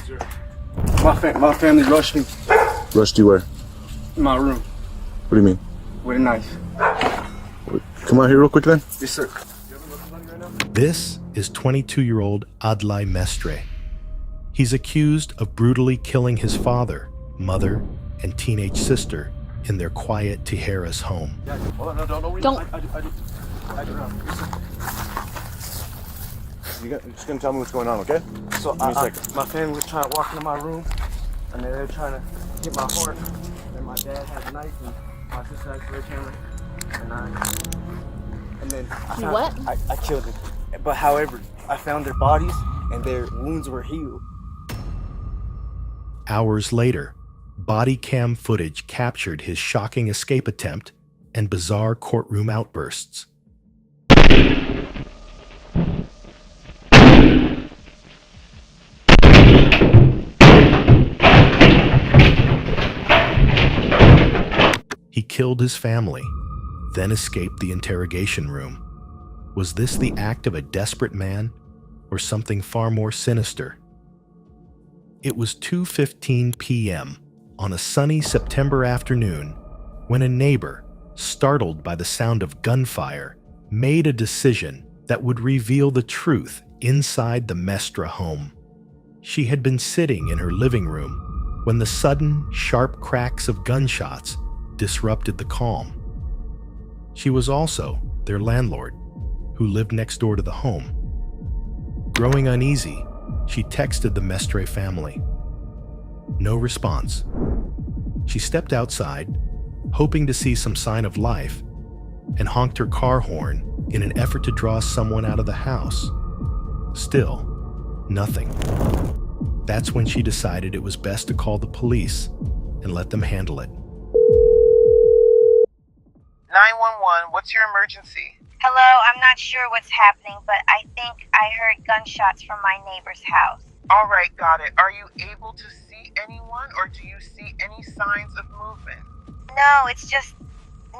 sir. My family rushed me. Rushed you where? In my room. What do you mean? With a knife. Come out here real quick then. Yes, sir. This is 22-year-old Adlai Mestre. He's accused of brutally killing his father, mother, and teenage sister in their quiet Tijeras home. Don't. You're just gonna tell me what's going on, okay? So my family was trying to walk into my room, and they were trying to hit my heart. And my dad had a knife, and my sister had a sledgehammer, and then I killed them. But however, I found their bodies, and their wounds were healed. Hours later, body cam footage captured his shocking escape attempt and bizarre courtroom outbursts. He killed his family, then escaped the interrogation room. Was this the act of a desperate man, or something far more sinister? It was 2:15 p.m. on a sunny September afternoon when a neighbor, startled by the sound of gunfire, made a decision that would reveal the truth inside the Mestre home. She had been sitting in her living room when the sudden, sharp cracks of gunshots disrupted the calm. She was also their landlord, who lived next door to the home. Growing uneasy, she texted the Mestre family. No response. She stepped outside, hoping to see some sign of life, and honked her car horn in an effort to draw someone out of the house. Still, nothing. That's when she decided it was best to call the police and let them handle it. 911, what's your emergency? Hello, I'm not sure what's happening, but I think I heard gunshots from my neighbor's house. All right, got it. Are you able to see anyone, or do you see any signs of movement? No, it's just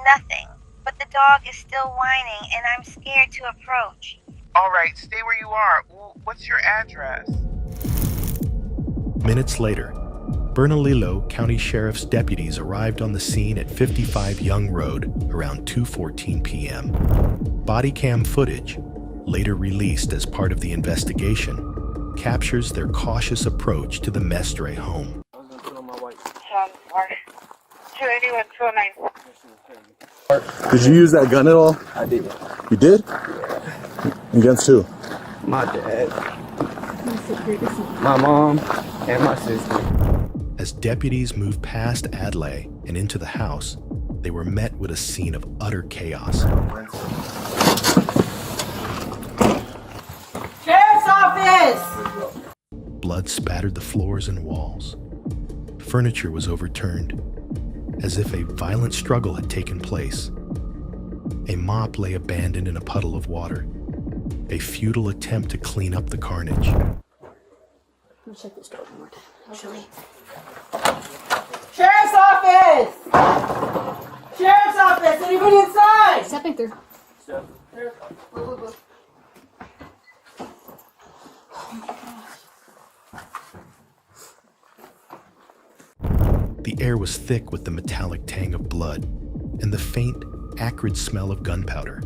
nothing. But the dog is still whining, and I'm scared to approach. All right, stay where you are. What's your address? Minutes later, Bernalillo County Sheriff's deputies arrived on the scene at 55 Young Road around 2:14 p.m. Body cam footage, later released as part of the investigation, captures their cautious approach to the Mestre home. Did you use that gun at all? I did. You did? Against who? My dad, my mom, and my sister. As deputies moved past Adlai and into the house, they were met with a scene of utter chaos. Sheriff's office! Blood spattered the floors and walls. Furniture was overturned, as if a violent struggle had taken place. A mop lay abandoned in a puddle of water, a futile attempt to clean up the carnage. Let me check this door one more time, actually. Sheriff's office! Sheriff's office! Anybody inside? Stepping through. The air was thick with the metallic tang of blood and the faint, acrid smell of gunpowder.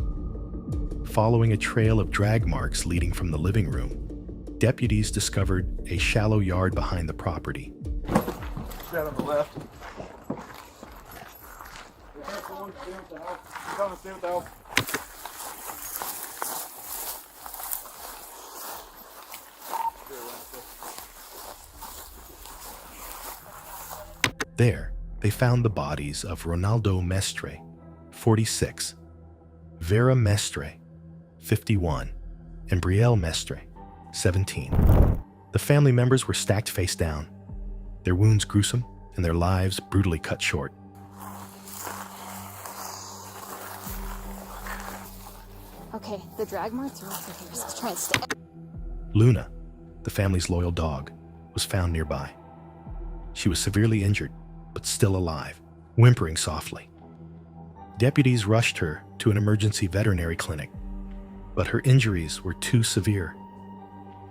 Following a trail of drag marks leading from the living room, deputies discovered a shallow yard behind the property. That on the left. There, they found the bodies of Ronaldo Mestre, 46, Vera Mestre, 51, and Brielle Mestre, 17. The family members were stacked face down, their wounds gruesome and their lives brutally cut short. Okay, the drag marks are also here, so let's try and stay. Luna, the family's loyal dog, was found nearby. She was severely injured, but still alive, whimpering softly. Deputies rushed her to an emergency veterinary clinic, but her injuries were too severe.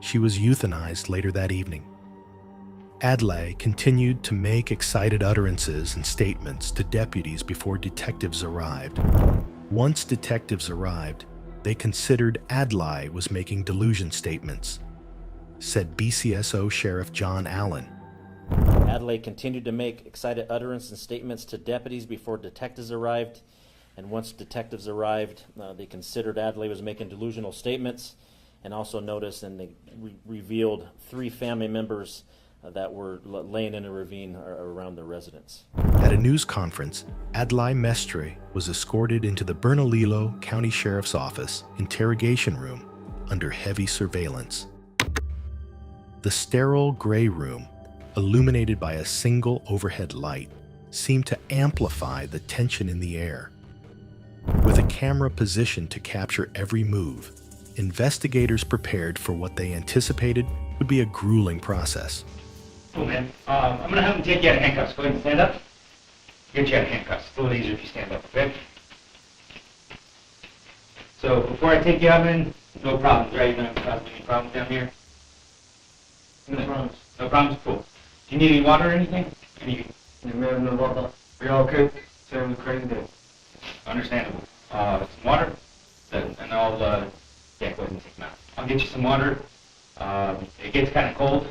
She was euthanized later that evening. Adlai continued to make excited utterances and statements to deputies before detectives arrived. Once detectives arrived, they considered Adlai was making delusion statements, said BCSO Sheriff John Allen. Adlai continued to make excited utterance and statements to deputies before detectives arrived, and once detectives arrived, they considered Adlai was making delusional statements, and also noticed and they revealed 3 family members that were laying in a ravine around their residence. At a news conference, Adlai Mestre was escorted into the Bernalillo County Sheriff's Office interrogation room under heavy surveillance. The sterile gray room, illuminated by a single overhead light, seemed to amplify the tension in the air. With a camera positioned to capture every move, investigators prepared for what they anticipated would be a grueling process. Cool, man. I'm going to have them take you out of handcuffs. Go ahead and stand up. Get you out of handcuffs. It's a little easier if you stand up, okay? So, before I take you out, man, no problems, right? You're not going to cause me any problems down here? No problems. No problems? Cool. Do you need any water or anything? No water. We all okay? Same with crazy day. Understandable. Some water, and I'll, go ahead and take them out. I'll get you some water. It gets kind of cold.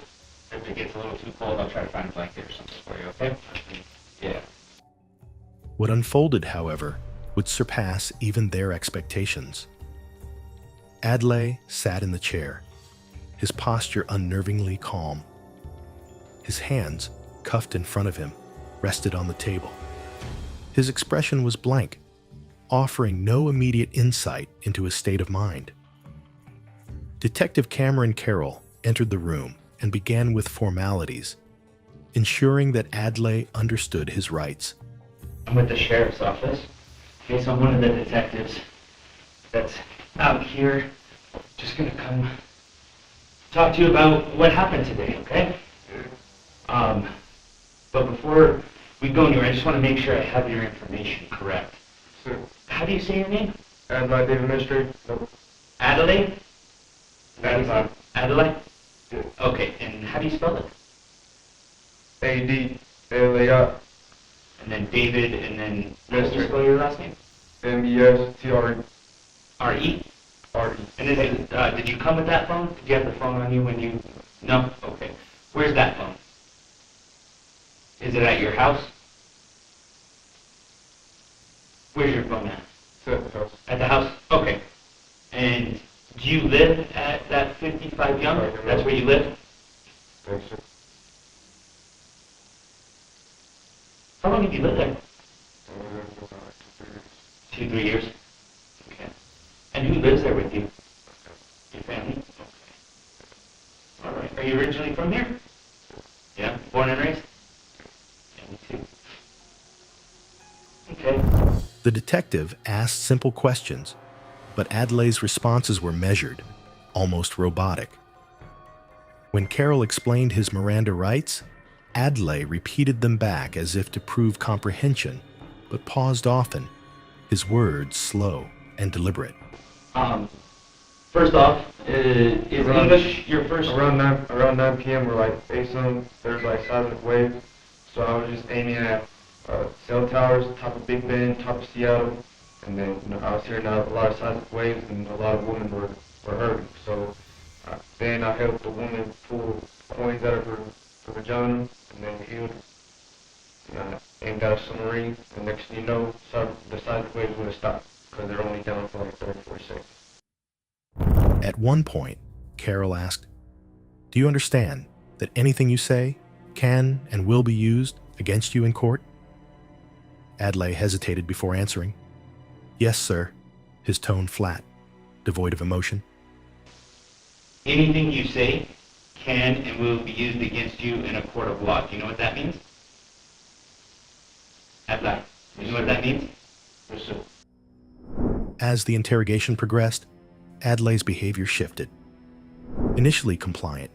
If it gets a little too cold, I'll try to find a blanket or something for you, okay? Yeah. What unfolded, however, would surpass even their expectations. Adlai sat in the chair, his posture unnervingly calm. His hands, cuffed in front of him, rested on the table. His expression was blank, offering no immediate insight into his state of mind. Detective Cameron Carroll entered the room and began with formalities, ensuring that Adlai understood his rights. I'm with the sheriff's office. Okay, so I'm one of the detectives that's out here. Just gonna come talk to you about what happened today, okay? But before we go anywhere, I just want to make sure I have your information correct. Sir. How do you say your name? Adlai Mestre. No. Adlai? Adlai. Adlai? Okay, and how do you spell it? Adlai. And then David, and then how do you Mestre. spell your last name? Mestre. R-E? R-E. And did you come with that phone? Did you have the phone on you when you... No? Okay. Where's that phone? Is it at your house? Where's your phone at? At the house. At the house? Okay. And do you live at that 55 Young? That's where you live? Thanks, sir. How long have you lived there? 2 2-3 years. Okay. And who lives there with you? Your family? Okay. All right. Are you originally from here? Yeah. Born and raised? Yeah, me too. Okay. The detective asked simple questions, but Adlai's responses were measured, almost robotic. When Carroll explained his Miranda rights, Adlai repeated them back as if to prove comprehension, but paused often, his words slow and deliberate. First off, is English your first? Around 9 p.m. we're like facing, there's like seismic waves. So I was just aiming at cell towers, top of Big Bend, top of Seattle, and then I was hearing a lot of seismic waves and a lot of women were hurting. So then I helped the woman pull coins out of her vagina, and then healed, and got a submarine. And next thing you know, the seismic waves would have stopped because they're only down for like 34 seconds. At one point, Carroll asked, "Do you understand that anything you say can and will be used against you in court?" Adlai hesitated before answering. "Yes, sir," his tone flat, devoid of emotion. Anything you say can and will be used against you in a court of law. Do you know what that means? Adlai, do you know what that means? Yes, sir. As the interrogation progressed, Adlai's behavior shifted. Initially compliant,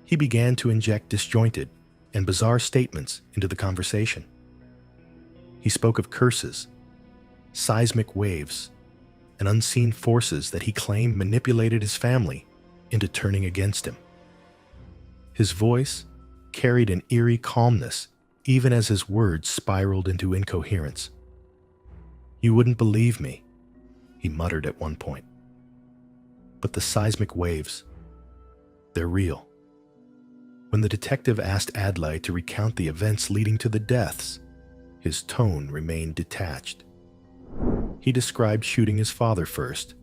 he began to inject disjointed and bizarre statements into the conversation. He spoke of curses, seismic waves, and unseen forces that he claimed manipulated his family into turning against him. His voice, carried an eerie calmness, even as his words spiraled into incoherence. "You wouldn't believe me," he muttered at one point. "But the seismic waves, they're real." When the detective asked Adlai to recount the events leading to the deaths, his tone remained detached. He described shooting his father first,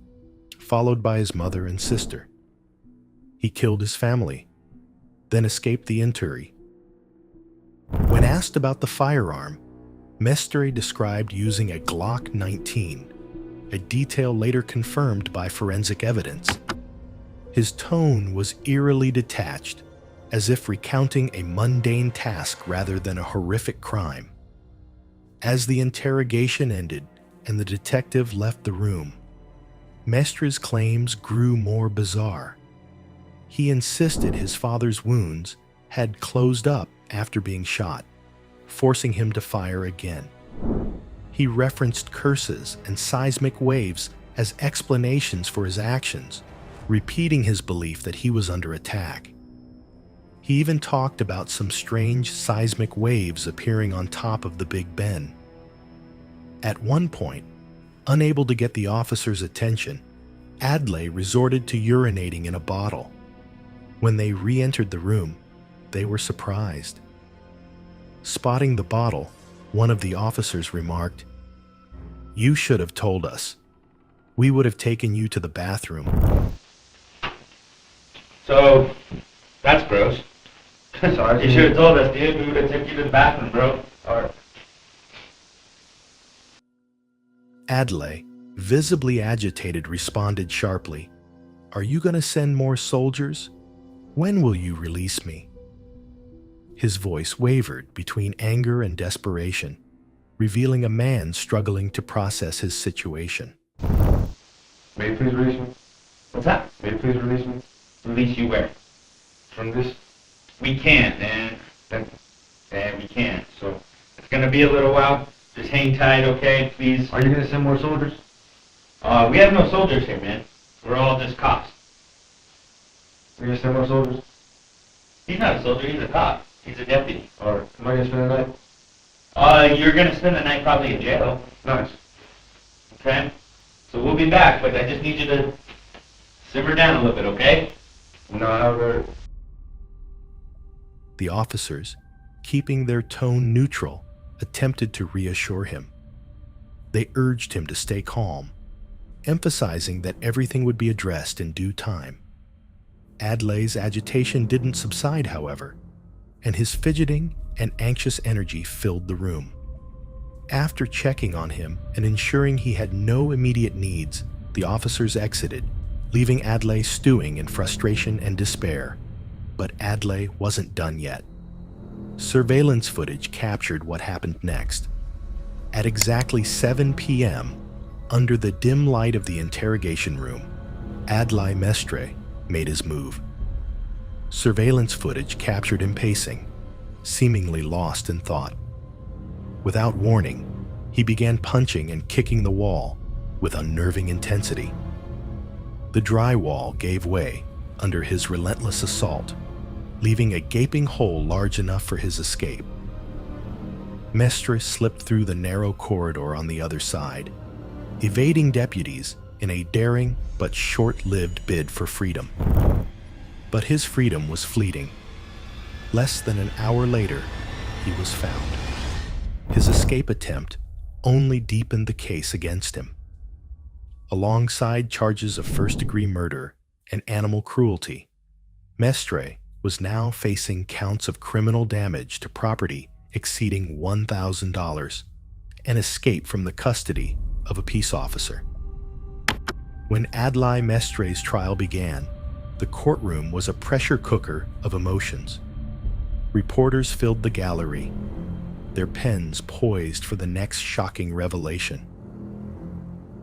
followed by his mother and sister. He killed his family, then escaped the injury. When asked about the firearm, Mestre described using a Glock 19, a detail later confirmed by forensic evidence. His tone was eerily detached, as if recounting a mundane task rather than a horrific crime. As the interrogation ended and the detective left the room, Mestre's claims grew more bizarre. He insisted his father's wounds had closed up after being shot, forcing him to fire again. He referenced curses and seismic waves as explanations for his actions, repeating his belief that he was under attack. He even talked about some strange seismic waves appearing on top of the Big Ben. At one point, unable to get the officer's attention, Adlai resorted to urinating in a bottle. When they re-entered the room, they were surprised. Spotting the bottle, one of the officers remarked, "You should have told us. We would have taken you to the bathroom." So, that's gross. Sorry. You should have told us, dude. We would have taken you to the bathroom, bro. Alright. Adlai, visibly agitated, responded sharply, "Are you going to send more soldiers? When will you release me?" His voice wavered between anger and desperation, revealing a man struggling to process his situation. May you please release me? What's that? May you please release me? Release you where? From this? We can't, man. Then, We can't. So, it's gonna be a little while. Just hang tight, okay? Please. are you gonna send more soldiers? We have no soldiers here, man. We're all just cops. Are you gonna send more soldiers? He's not a soldier, he's a cop. He's a deputy. Or am I gonna spend the night? You're gonna spend the night probably in jail, Nice. okay? So we'll be back, but I just need you to simmer down a little bit, okay? No, I have The officers, keeping their tone neutral, attempted to reassure him. They urged him to stay calm, emphasizing that everything would be addressed in due time. Adlai's agitation didn't subside, however, and his fidgeting and anxious energy filled the room. After checking on him and ensuring he had no immediate needs, the officers exited, leaving Adlai stewing in frustration and despair. But Adlai wasn't done yet. Surveillance footage captured what happened next. At exactly 7 p.m., under the dim light of the interrogation room, Adlai Mestre made his move. Surveillance footage captured him pacing, seemingly lost in thought. Without warning, he began punching and kicking the wall with unnerving intensity. The drywall gave way under his relentless assault, leaving a gaping hole large enough for his escape. Mestre slipped through the narrow corridor on the other side, evading deputies in a daring but short-lived bid for freedom. But his freedom was fleeting. Less than an hour later, he was found. His escape attempt only deepened the case against him. Alongside charges of first-degree murder and animal cruelty, Mestre was now facing counts of criminal damage to property exceeding $1,000 and escape from the custody of a peace officer. When Adlai Mestre's trial began, the courtroom was a pressure cooker of emotions. Reporters filled the gallery, their pens poised for the next shocking revelation.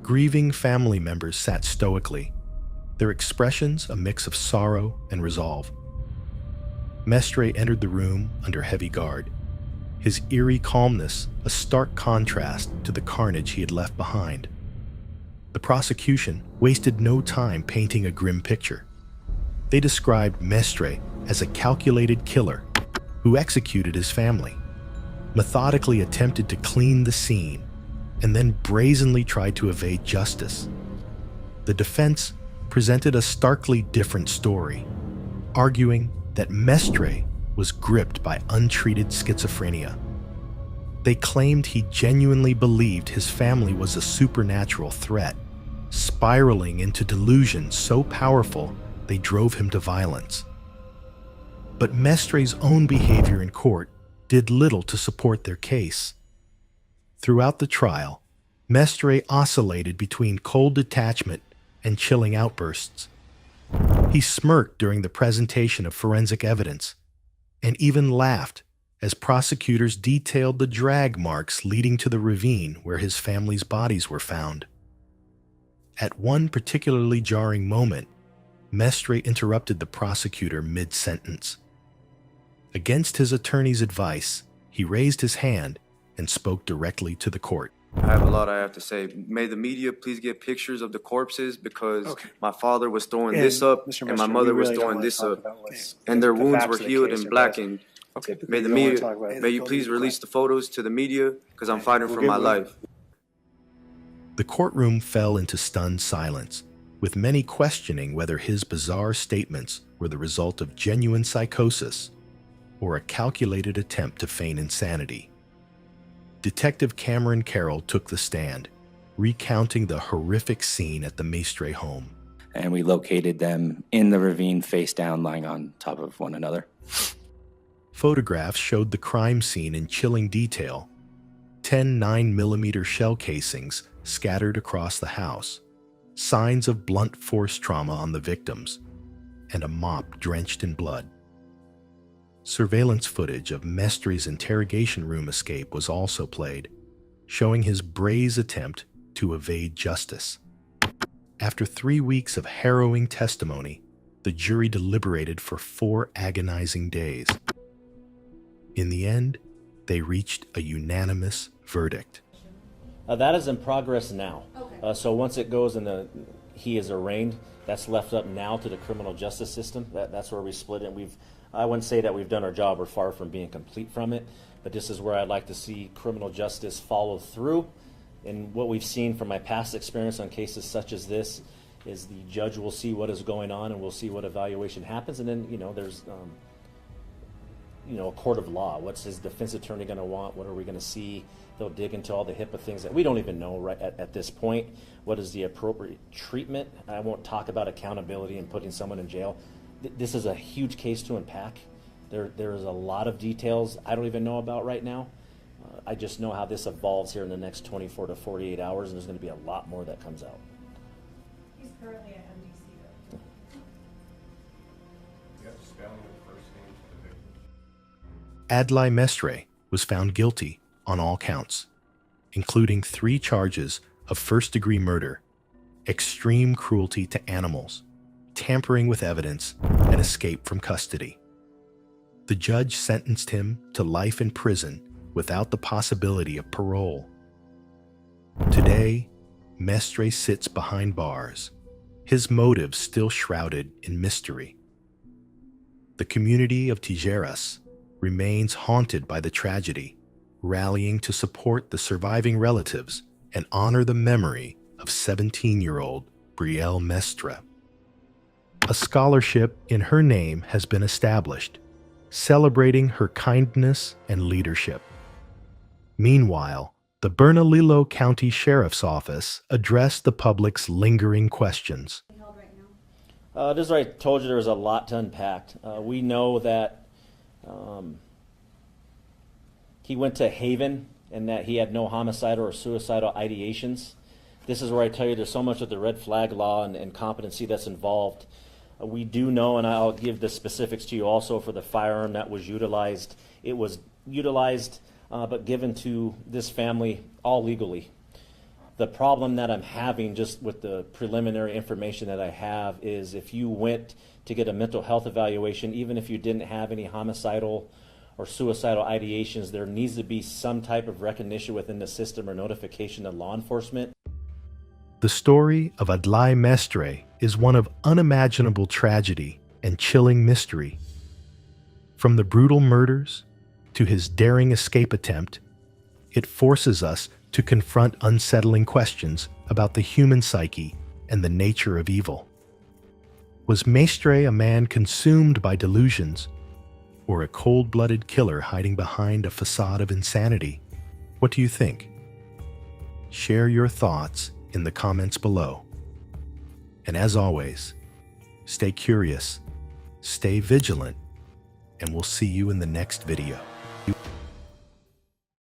Grieving family members sat stoically, their expressions a mix of sorrow and resolve. Mestre entered the room under heavy guard, his eerie calmness a stark contrast to the carnage he had left behind. The prosecution wasted no time painting a grim picture. They described Mestre as a calculated killer, who executed his family, methodically attempted to clean the scene, and then brazenly tried to evade justice. The defense presented a starkly different story, arguing that Mestre was gripped by untreated schizophrenia. They claimed he genuinely believed his family was a supernatural threat, spiraling into delusions so powerful they drove him to violence. But Mestre's own behavior in court did little to support their case. Throughout the trial, Mestre oscillated between cold detachment and chilling outbursts. He smirked during the presentation of forensic evidence, and even laughed as prosecutors detailed the drag marks leading to the ravine where his family's bodies were found. At one particularly jarring moment, Mestre interrupted the prosecutor mid-sentence. Against his attorney's advice, he raised his hand and spoke directly to the court. I have a lot I have to say. May the media please get pictures of the corpses, because my father was throwing this up and my mother was throwing this up, and their wounds were healed and blackened. May the media, may you please release the photos to the media, because I'm fighting for my life. The courtroom fell into stunned silence, with many questioning whether his bizarre statements were the result of genuine psychosis or a calculated attempt to feign insanity. Detective Cameron Carroll took the stand, recounting the horrific scene at the Mestre home. And we located them in the ravine, face down, lying on top of one another. Photographs showed the crime scene in chilling detail: 10 9mm shell casings scattered across the house, signs of blunt force trauma on the victims, and a mop drenched in blood. Surveillance footage of Mestre's interrogation room escape was also played, showing his brazen attempt to evade justice. After 3 weeks of harrowing testimony, the jury deliberated for 4 agonizing days. In the end, they reached a unanimous verdict. That is in progress now. So once it goes and he is arraigned, that's left up now to the criminal justice system. That's where we split it. I wouldn't say that we've done our job. We're far from being complete from it, but this is where I'd like to see criminal justice follow through. And what we've seen from my past experience on cases such as this is the judge will see what is going on and we'll see what evaluation happens. And then, there's, a court of law. What's his defense attorney going to want? What are we going to see? They'll dig into all the HIPAA things that we don't even know right at this point. What is the appropriate treatment? I won't talk about accountability and putting someone in jail. This is a huge case to unpack. There is a lot of details I don't even know about right now. I just know how this evolves here in the next 24 to 48 hours, and there's going to be a lot more that comes out. He's currently at MDC though. Adlai Mestre was found guilty on all counts, including 3 charges of first-degree murder, extreme cruelty to animals, tampering with evidence, and escape from custody. The judge sentenced him to life in prison without the possibility of parole. Today, Mestre sits behind bars, his motives still shrouded in mystery. The community of Tijeras remains haunted by the tragedy, rallying to support the surviving relatives and honor the memory of 17-year-old Adlai Mestre. A scholarship in her name has been established, celebrating her kindness and leadership. Meanwhile, the Bernalillo County Sheriff's Office addressed the public's lingering questions. This is where I told you there was a lot to unpack. We know that he went to Haven and that he had no homicidal or suicidal ideations. This is where I tell you there's so much of the red flag law and competency that's involved. We do know, and I'll give the specifics to you also, for the firearm that was utilized. It was utilized but given to this family all legally. The problem that I'm having just with the preliminary information that I have is if you went to get a mental health evaluation, even if you didn't have any homicidal or suicidal ideations, there needs to be some type of recognition within the system or notification to law enforcement. The story of Adlai Mestre is one of unimaginable tragedy and chilling mystery. From the brutal murders to his daring escape attempt, it forces us to confront unsettling questions about the human psyche and the nature of evil. Was Mestre a man consumed by delusions, or a cold-blooded killer hiding behind a facade of insanity? What do you think? Share your thoughts in the comments below. And as always, stay curious, stay vigilant, and we'll see you in the next video.